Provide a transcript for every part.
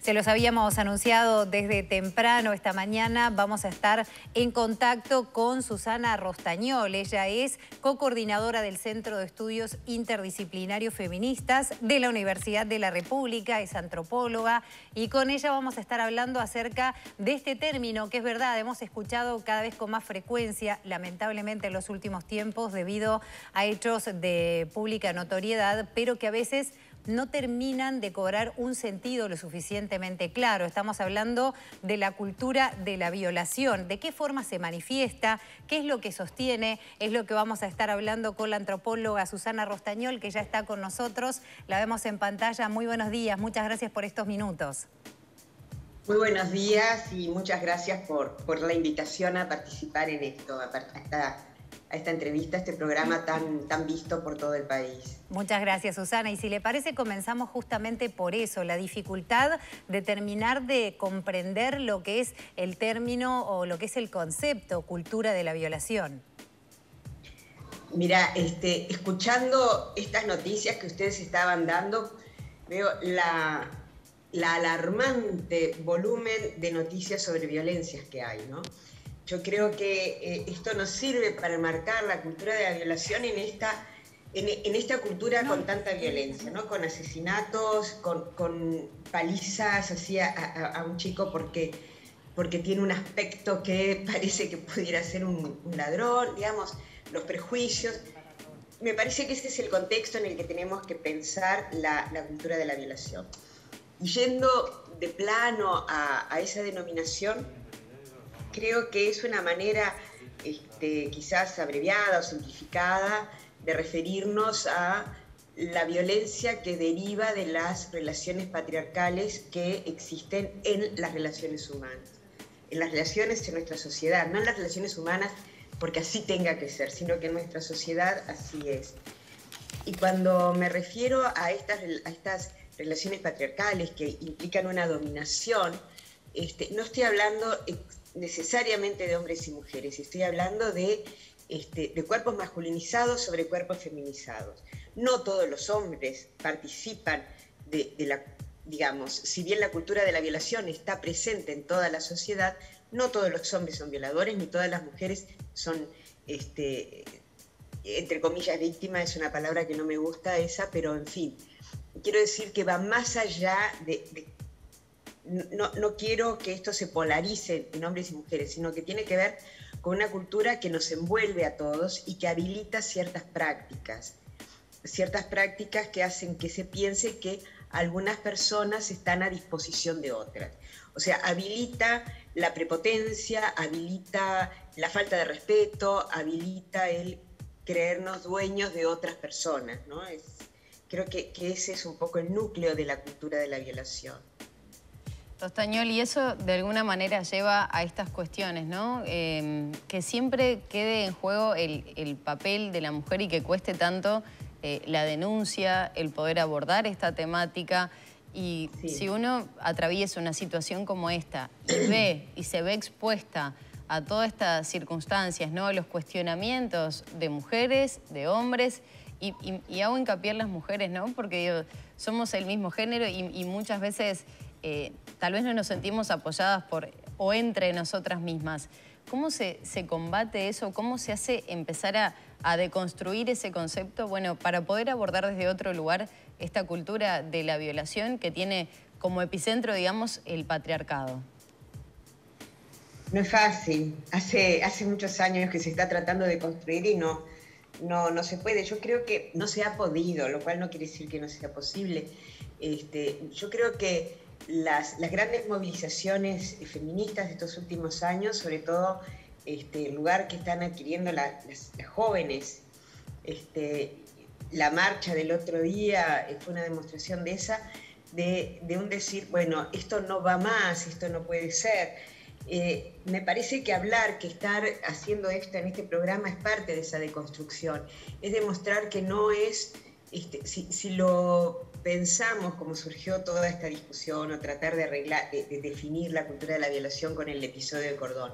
Se los habíamos anunciado desde temprano esta mañana. Vamos a estar en contacto con Susana Rostañol. Ella es co-coordinadora del Centro de Estudios Interdisciplinarios Feministas de la Universidad de la República, es antropóloga, y con ella vamos a estar hablando acerca de este término, que es verdad, hemos escuchado cada vez con más frecuencia, lamentablemente en los últimos tiempos, debido a hechos de pública notoriedad, pero que a veces no terminan de cobrar un sentido lo suficientemente claro. Estamos hablando de la cultura de la violación, de qué forma se manifiesta, qué es lo que sostiene, es lo que vamos a estar hablando con la antropóloga Susana Rostañol, que ya está con nosotros, la vemos en pantalla. Muy buenos días, muchas gracias por estos minutos. Muy buenos días y muchas gracias por la invitación a participar en esto, a esta entrevista, a este programa tan visto por todo el país. Muchas gracias, Susana. Y si le parece, comenzamos justamente por eso, la dificultad de terminar de comprender lo que es el término o lo que es el concepto cultura de la violación. Mira, escuchando estas noticias que ustedes estaban dando, veo la alarmante volumen de noticias sobre violencias que hay, ¿no? Yo creo que esto nos sirve para marcar la cultura de la violación en esta cultura con tanta violencia, ¿no? Con asesinatos, con palizas así a un chico porque tiene un aspecto que parece que pudiera ser un ladrón, digamos, los prejuicios. Me parece que ese es el contexto en el que tenemos que pensar la cultura de la violación. Y yendo de plano a esa denominación, creo que es una manera quizás abreviada o simplificada de referirnos a la violencia que deriva de las relaciones patriarcales que existen en las relaciones humanas, en las relaciones de nuestra sociedad, no en las relaciones humanas porque así tenga que ser, sino que en nuestra sociedad así es. Y cuando me refiero a estas relaciones patriarcales que implican una dominación, no estoy hablando necesariamente de hombres y mujeres, estoy hablando de cuerpos masculinizados sobre cuerpos feminizados. No todos los hombres participan digamos, si bien la cultura de la violación está presente en toda la sociedad, no todos los hombres son violadores, ni todas las mujeres son, entre comillas, víctimas, es una palabra que no me gusta esa, pero en fin, quiero decir que va más allá no quiero que esto se polarice en hombres y mujeres, sino que tiene que ver con una cultura que nos envuelve a todos y que habilita ciertas prácticas que hacen que se piense que algunas personas están a disposición de otras. O sea, habilita la prepotencia, habilita la falta de respeto, habilita el creernos dueños de otras personas, ¿no? Creo que ese es un poco el núcleo de la cultura de la violación. Rostañol, y eso de alguna manera lleva a estas cuestiones, ¿no? Que siempre quede en juego el papel de la mujer y que cueste tanto la denuncia, el poder abordar esta temática. Y sí, si uno atraviesa una situación como esta y se ve expuesta a todas estas circunstancias, ¿no? Los cuestionamientos de mujeres, de hombres, y hago hincapié en las mujeres, ¿no? Porque digo, somos el mismo género y muchas veces tal vez no nos sentimos apoyadas o entre nosotras mismas. ¿Cómo se combate eso? ¿Cómo se hace empezar a deconstruir ese concepto? Bueno, para poder abordar desde otro lugar esta cultura de la violación que tiene como epicentro, digamos, el patriarcado. No es fácil. Hace muchos años que se está tratando de construir y no se puede. Yo creo que no se ha podido, lo cual no quiere decir que no sea posible. Yo creo que las grandes movilizaciones feministas de estos últimos años, sobre todo el lugar que están adquiriendo las jóvenes, la marcha del otro día fue una demostración de un decir, bueno, esto no va más, esto no puede ser. Me parece que hablar, que estar haciendo esto en este programa es parte de esa deconstrucción, es demostrar que no es, si lo pensamos como surgió toda esta discusión o tratar de definir la cultura de la violación con el episodio de Cordón,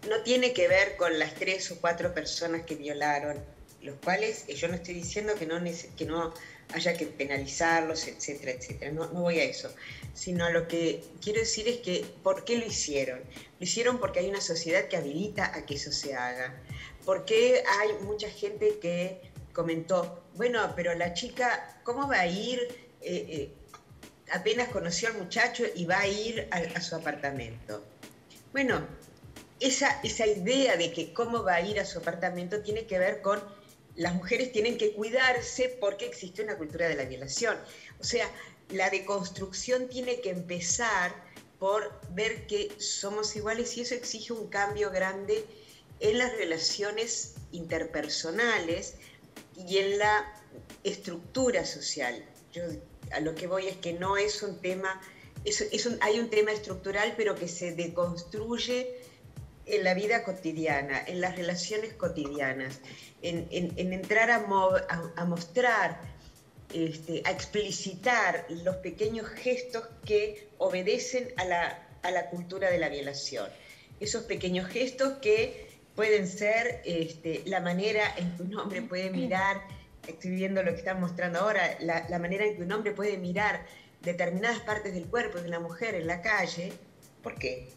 no tiene que ver con las 3 o 4 personas que violaron, los cuales yo no estoy diciendo que no haya que penalizarlos, etcétera, etcétera. No voy a eso, sino lo que quiero decir es que ¿por qué lo hicieron? Lo hicieron porque hay una sociedad que habilita a que eso se haga. Porque hay mucha gente que comentó, bueno, pero la chica, ¿cómo va a ir? Apenas conoció al muchacho y va a ir a su apartamento. Bueno, esa idea de que cómo va a ir a su apartamento tiene que ver con las mujeres tienen que cuidarse porque existe una cultura de la violación. O sea, la deconstrucción tiene que empezar por ver que somos iguales y eso exige un cambio grande en las relaciones interpersonales y en la estructura social. Yo a lo que voy es que no es un tema, hay un tema estructural, pero que se deconstruye en la vida cotidiana, en las relaciones cotidianas, en entrar a mostrar, a explicitar los pequeños gestos que obedecen a la cultura de la violación. Esos pequeños gestos que pueden ser la manera en que un hombre puede mirar, estoy viendo lo que están mostrando ahora, la manera en que un hombre puede mirar determinadas partes del cuerpo de una mujer en la calle. ¿Por qué?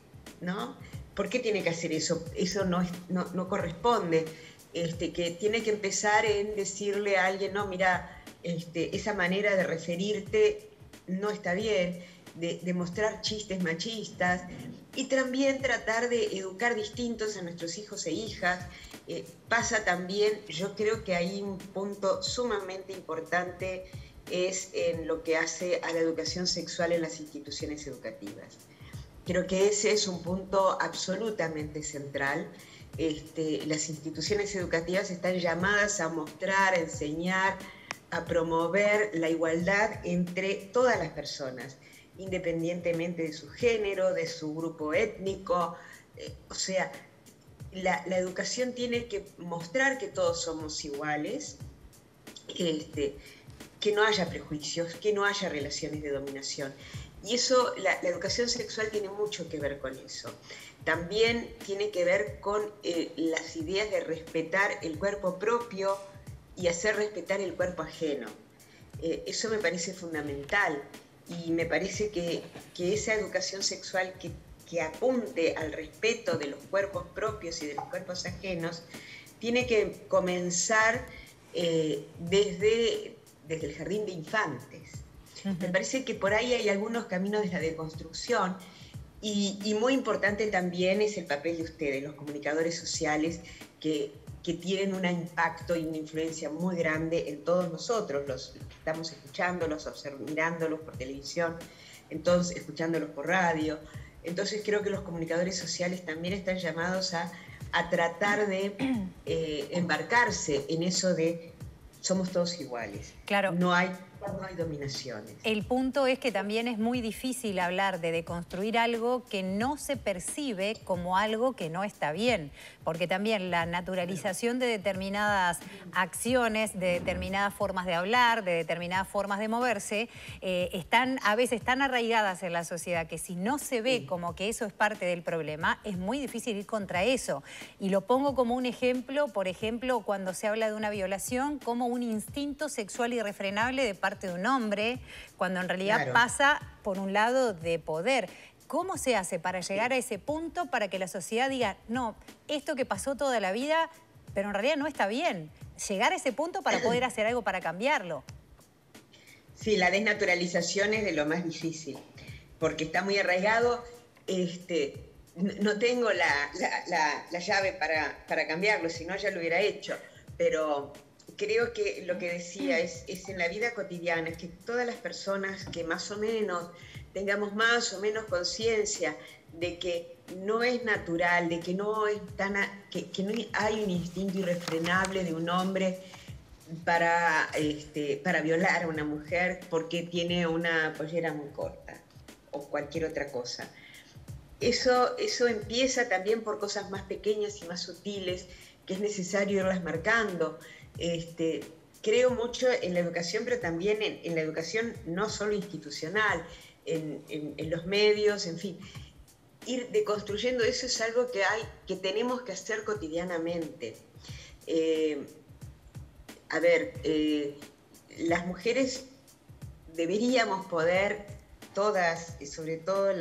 ¿No? ¿Por qué tiene que hacer eso? Eso no corresponde. Que tiene que empezar en decirle a alguien, no, mira, esa manera de referirte no está bien, de mostrar chistes machistas, y también tratar de educar distintos a nuestros hijos e hijas. Pasa también, yo creo que hay un punto sumamente importante, es en lo que hace a la educación sexual en las instituciones educativas. Creo que ese es un punto absolutamente central. Las instituciones educativas están llamadas a mostrar, a enseñar, a promover la igualdad entre todas las personas, independientemente de su género, de su grupo étnico. O sea, la educación tiene que mostrar que todos somos iguales, que no haya prejuicios, que no haya relaciones de dominación. Y eso, la educación sexual tiene mucho que ver con eso. También tiene que ver con las ideas de respetar el cuerpo propio y hacer respetar el cuerpo ajeno. Eso me parece fundamental y me parece que esa educación sexual que apunte al respeto de los cuerpos propios y de los cuerpos ajenos tiene que comenzar desde el jardín de infantes. Me parece que por ahí hay algunos caminos de la deconstrucción y muy importante también es el papel de ustedes, los comunicadores sociales, que tienen un impacto y una influencia muy grande en todos nosotros, los que estamos escuchándolos, mirándolos por televisión, entonces escuchándolos por radio. Entonces creo que los comunicadores sociales también están llamados a tratar de embarcarse en eso de somos todos iguales. Claro. No hay dominaciones. El punto es que también es muy difícil hablar de deconstruir algo que no se percibe como algo que no está bien, porque también la naturalización de determinadas acciones, de determinadas formas de hablar, de determinadas formas de moverse, están a veces tan arraigadas en la sociedad que si no se ve como que eso es parte del problema, es muy difícil ir contra eso. Y lo pongo como un ejemplo, por ejemplo, cuando se habla de una violación, como un instinto sexual irrefrenable de parte de un hombre, cuando en realidad pasa por un lado de poder. ¿Cómo se hace para llegar a ese punto para que la sociedad diga, no, esto que pasó toda la vida, pero en realidad no está bien? Llegar a ese punto para poder hacer algo para cambiarlo. Sí, la desnaturalización es de lo más difícil, porque está muy arraigado. No tengo la llave para cambiarlo, si no ya lo hubiera hecho, pero creo que lo que decía es en la vida cotidiana, es que todas las personas que más o menos tengamos más o menos conciencia de que no es natural, de que no no hay un instinto irrefrenable de un hombre para violar a una mujer porque tiene una pollera muy corta o cualquier otra cosa. Eso empieza también por cosas más pequeñas y más sutiles que es necesario irlas marcando. Creo mucho en la educación, pero también en la educación no solo institucional, en los medios, en fin. Ir deconstruyendo eso es algo que tenemos que hacer cotidianamente. las mujeres deberíamos poder, todas, sobre todo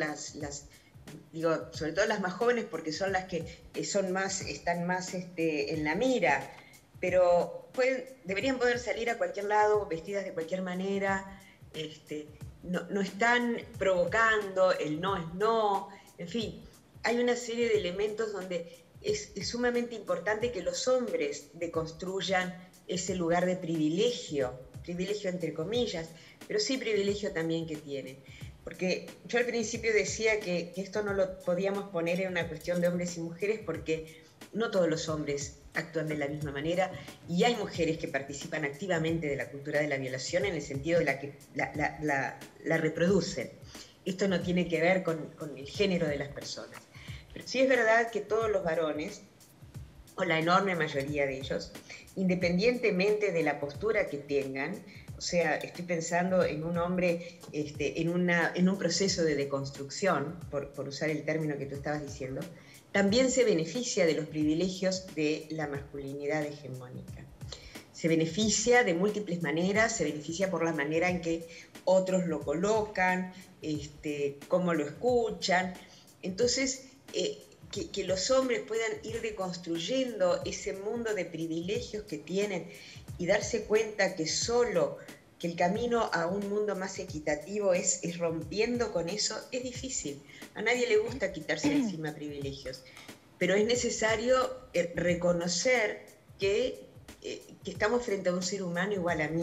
sobre todo las más jóvenes, porque son las que están más en la mira, pero deberían poder salir a cualquier lado, vestidas de cualquier manera, no están provocando, el no es no, en fin, hay una serie de elementos donde es sumamente importante que los hombres deconstruyan ese lugar de privilegio entre comillas, pero sí privilegio también que tienen. Porque yo al principio decía que esto no lo podíamos poner en una cuestión de hombres y mujeres porque no todos los hombres actúan de la misma manera y hay mujeres que participan activamente de la cultura de la violación en el sentido de la que la reproducen. Esto no tiene que ver con el género de las personas. Pero sí es verdad que todos los varones, o la enorme mayoría de ellos, independientemente de la postura que tengan, o sea, estoy pensando en un hombre en un proceso de deconstrucción, por usar el término que tú estabas diciendo, también se beneficia de los privilegios de la masculinidad hegemónica. Se beneficia de múltiples maneras, se beneficia por la manera en que otros lo colocan, cómo lo escuchan. Entonces, que los hombres puedan ir deconstruyendo ese mundo de privilegios que tienen y darse cuenta que el camino a un mundo más equitativo es rompiendo con eso, es difícil. A nadie le gusta quitarse de encima privilegios, pero es necesario reconocer que estamos frente a un ser humano igual a mí,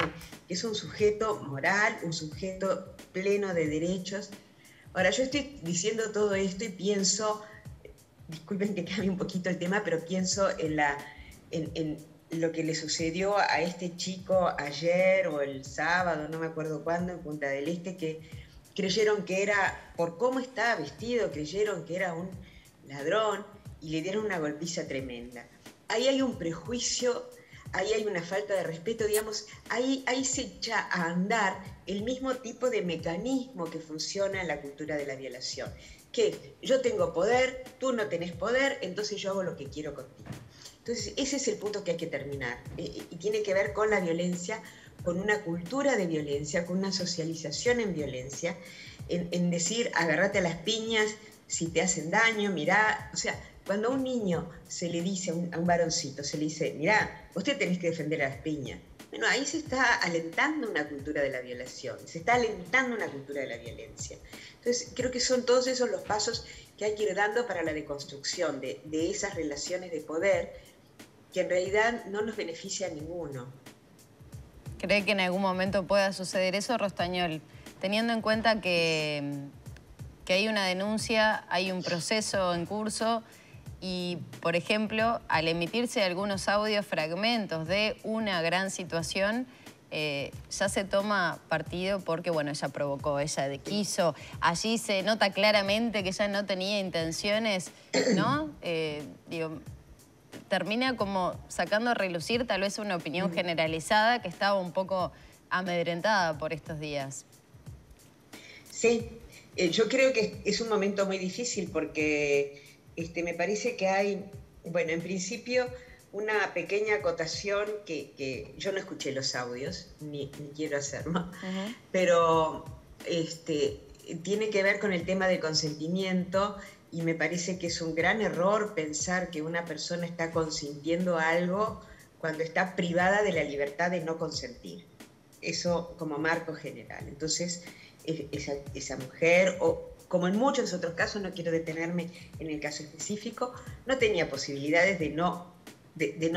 que es un sujeto moral, un sujeto pleno de derechos. Ahora, yo estoy diciendo todo esto y pienso, disculpen que cambie un poquito el tema, pero pienso en lo que le sucedió a este chico ayer o el sábado, no me acuerdo cuándo, en Punta del Este, que creyeron que era, por cómo estaba vestido, creyeron que era un ladrón y le dieron una golpiza tremenda. Ahí hay un prejuicio, ahí hay una falta de respeto, digamos, ahí se echa a andar el mismo tipo de mecanismo que funciona en la cultura de la violación, que yo tengo poder, tú no tenés poder, entonces yo hago lo que quiero contigo. Entonces ese es el punto que hay que terminar, y tiene que ver con la violencia, con una cultura de violencia, con una socialización en violencia, en decir, agárrate a las piñas si te hacen daño, mirá, o sea, cuando a un niño se le dice, a un varoncito, se le dice, mirá, usted tenés que defender a las piñas. Bueno, ahí se está alentando una cultura de la violación, se está alentando una cultura de la violencia. Entonces, creo que son todos esos los pasos que hay que ir dando para la deconstrucción de esas relaciones de poder que en realidad no nos beneficia a ninguno. ¿Cree que en algún momento pueda suceder eso, Rostañol? Teniendo en cuenta que hay una denuncia, hay un proceso en curso y, por ejemplo, al emitirse algunos audios, fragmentos de una gran situación, ya se toma partido porque, bueno, ella provocó, ella quiso. Allí se nota claramente que ella no tenía intenciones, ¿no? Termina como sacando a relucir tal vez una opinión generalizada que estaba un poco amedrentada por estos días. Sí, yo creo que es un momento muy difícil porque me parece que hay, bueno, en principio una pequeña acotación que yo no escuché los audios, ni quiero hacerlo, pero tiene que ver con el tema del consentimiento y me parece que es un gran error pensar que una persona está consintiendo algo cuando está privada de la libertad de no consentir. Eso como marco general. Entonces, esa mujer, o como en muchos otros casos, no quiero detenerme en el caso específico, no tenía posibilidades de no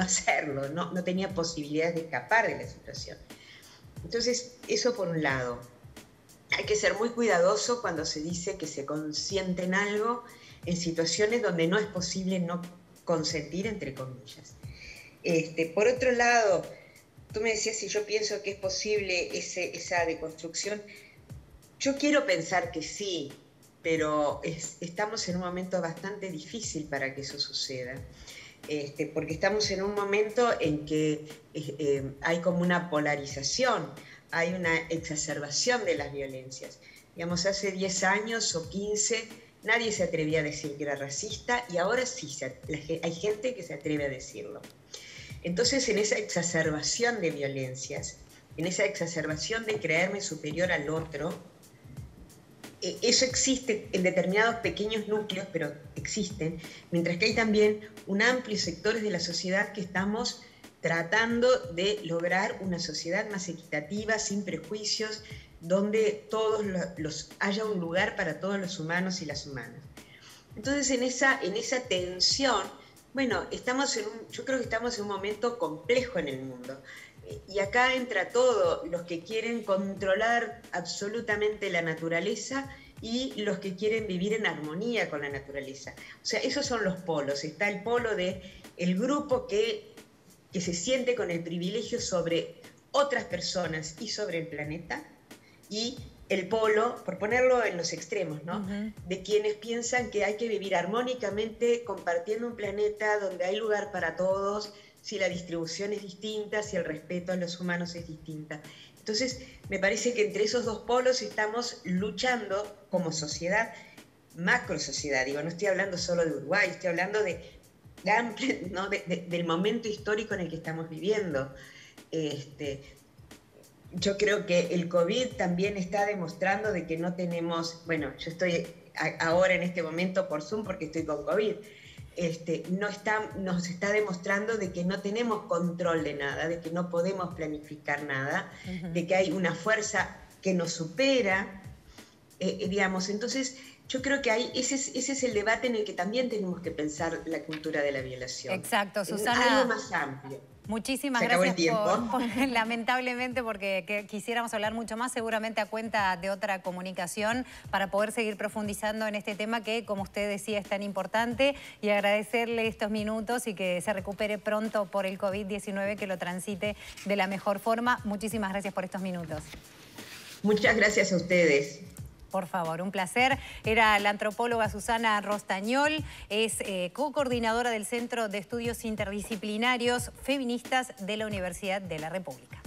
hacerlo, no tenía posibilidades de escapar de la situación. Entonces, eso por un lado. Hay que ser muy cuidadoso cuando se dice que se consiente en algo en situaciones donde no es posible no consentir, entre comillas. Por otro lado, tú me decías si yo pienso que es posible esa deconstrucción. Yo quiero pensar que sí, pero estamos en un momento bastante difícil para que eso suceda. Porque estamos en un momento en que hay como una polarización, hay una exacerbación de las violencias. Digamos, hace 10 años o 15 nadie se atrevía a decir que era racista y ahora sí hay gente que se atreve a decirlo. Entonces, en esa exacerbación de violencias, en esa exacerbación de creerme superior al otro. Eso existe en determinados pequeños núcleos, pero existen, mientras que hay también un amplio sectores de la sociedad que estamos tratando de lograr una sociedad más equitativa, sin prejuicios, donde haya un lugar para todos los humanos y las humanas. Entonces, en esa tensión, bueno, yo creo que estamos en un momento complejo en el mundo. Y acá entra todo, los que quieren controlar absolutamente la naturaleza y los que quieren vivir en armonía con la naturaleza. O sea, esos son los polos. Está el polo del grupo que se siente con el privilegio sobre otras personas y sobre el planeta, y el polo, por ponerlo en los extremos, ¿no? De quienes piensan que hay que vivir armónicamente compartiendo un planeta donde hay lugar para todos, si la distribución es distinta, si el respeto a los humanos es distinta. Entonces, me parece que entre esos dos polos estamos luchando como sociedad, macro sociedad, digo, no estoy hablando solo de Uruguay, estoy hablando ¿no? del momento histórico en el que estamos viviendo. Yo creo que el COVID también está demostrando de que no tenemos, bueno, yo estoy ahora en este momento por Zoom porque estoy con COVID, nos está demostrando de que no tenemos control de nada, de que no podemos planificar nada, de que hay una fuerza que nos supera, digamos. Entonces, yo creo que ese es el debate en el que también tenemos que pensar la cultura de la violación. Exacto, Susana. Algo más amplio. Muchísimas gracias lamentablemente, porque quisiéramos hablar mucho más, seguramente a cuenta de otra comunicación, para poder seguir profundizando en este tema que, como usted decía, es tan importante, y agradecerle estos minutos y que se recupere pronto por el COVID-19, que lo transite de la mejor forma. Muchísimas gracias por estos minutos. Muchas gracias a ustedes. Por favor, un placer. Era la antropóloga Susana Rostañol, es co-coordinadora del Centro de Estudios Interdisciplinarios Feministas de la Universidad de la República.